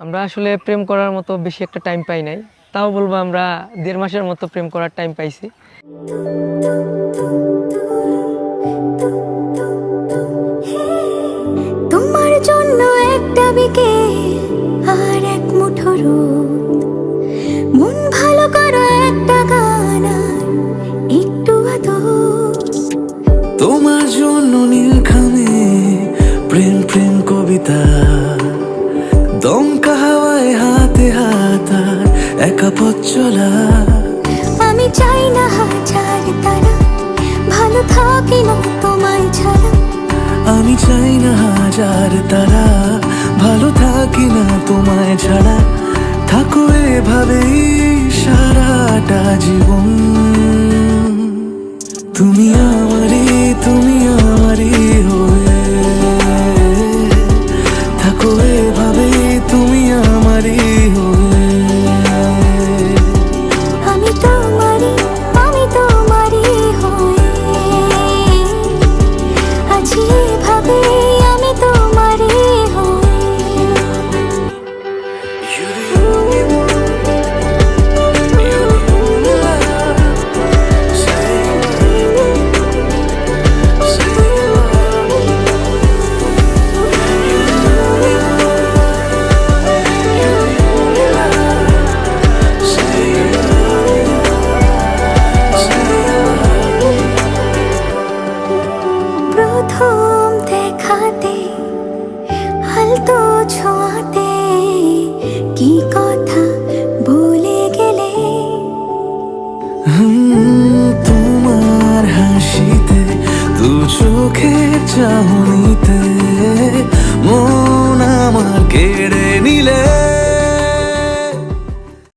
আমরা আসলে প্রেম করার মতো বেশি একটা টাইম পাই নাই, তাও বলবো আমরা 1.5 মাসের মতো প্রেম করার টাইম পাইছি। তোমার জন্য একটা বিকেল আর এক মুঠো রোদ, মন ভালো করো একটা গান আর একটু আদর। তোমার জন্য নীলখামে প্রেম প্রেম কবিতা, দমকা হাওয়ায় হাতে হাত আর একা পথ চলা। আমি চাই না হাজার তারা, ভালো থাকি না তোমায় ছাড়া। আমি চাই না হাজার তারা, ভালো থাকি না তোমায় ছাড়া। থাকো এভাবেই সারাটা জীবন। তুমি আমারই হয়ে